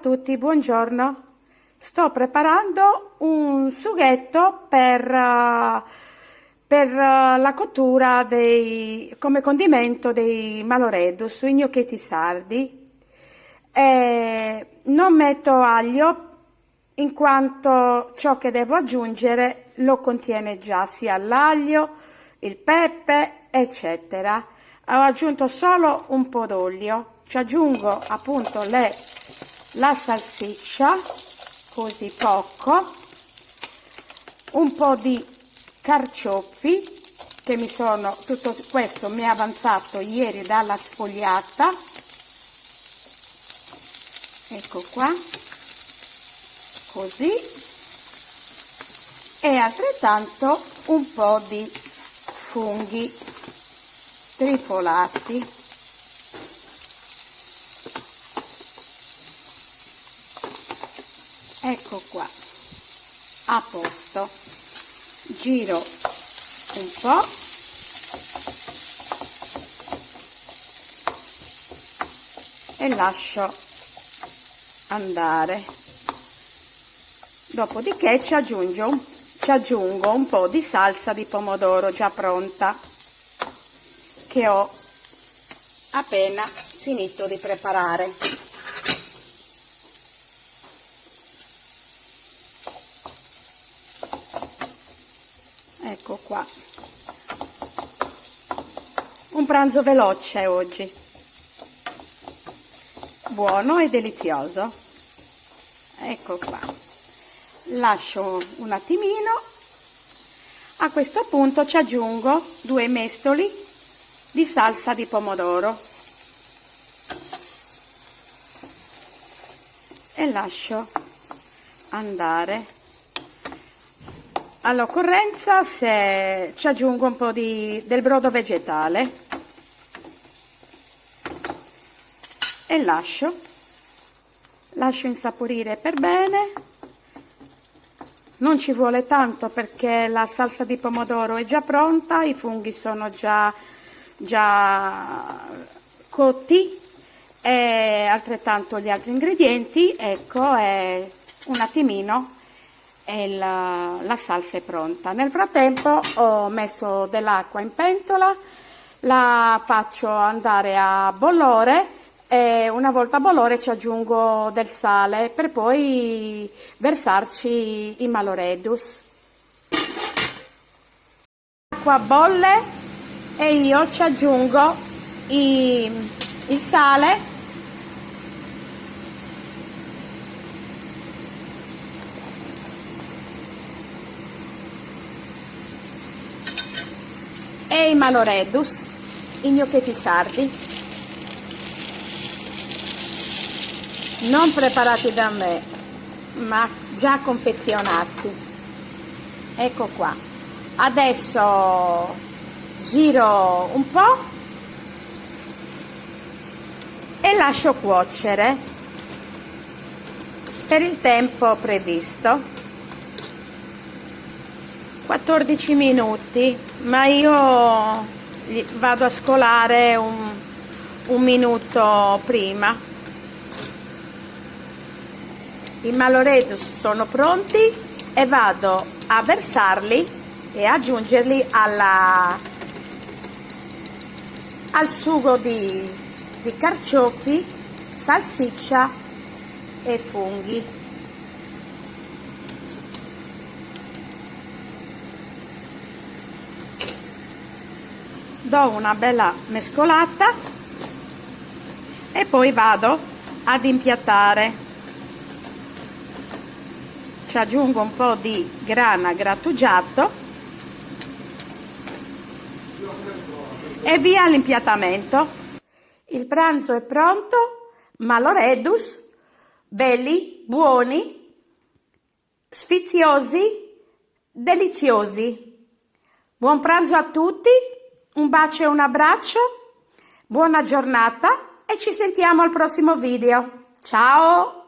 tutti, buongiorno. Sto preparando un sughetto per la cottura come condimento dei maloredus, sui gnocchetti sardi. Non metto aglio in quanto ciò che devo aggiungere lo contiene già, sia l'aglio, il pepe, eccetera. Ho aggiunto solo un po' d'olio. Ci aggiungo appunto la salsiccia, così poco, un po' di carciofi, che tutto questo mi è avanzato ieri dalla sfogliata, ecco qua, così, e altrettanto un po' di funghi trifolati. Ecco qua, a posto. Giro un po' e lascio andare. Dopodiché ci aggiungo un po' di salsa di pomodoro già pronta, che ho appena finito di preparare. Ecco qua, un pranzo veloce oggi, buono e delizioso. Ecco qua, lascio un attimino. A questo punto ci aggiungo 2 mestoli di salsa di pomodoro e lascio andare. All'occorrenza ci aggiungo un po' del brodo vegetale e lascio insaporire per bene. Non ci vuole tanto perché la salsa di pomodoro è già pronta, i funghi sono già cotti e altrettanto gli altri ingredienti. Ecco, è un attimino e la salsa è pronta. Nel frattempo ho messo dell'acqua in pentola, la faccio andare a bollore e una volta a bollore ci aggiungo del sale per poi versarci i maloredus. L'acqua bolle e io ci aggiungo il sale e i maloredus, i gnocchetti sardi, non preparati da me, ma già confezionati. Ecco qua. Adesso giro un po' e lascio cuocere per il tempo previsto. 14 minuti, ma io vado a scolare un minuto prima. I maloredus sono pronti e vado a versarli e aggiungerli al sugo di carciofi, salsiccia e funghi. Do una bella mescolata e poi vado ad impiattare. Ci aggiungo un po' di grana grattugiato e via all'impiattamento. Il pranzo è pronto, maloredus belli, buoni, sfiziosi, deliziosi. Buon pranzo a tutti. Un bacio e un abbraccio, buona giornata e ci sentiamo al prossimo video. Ciao!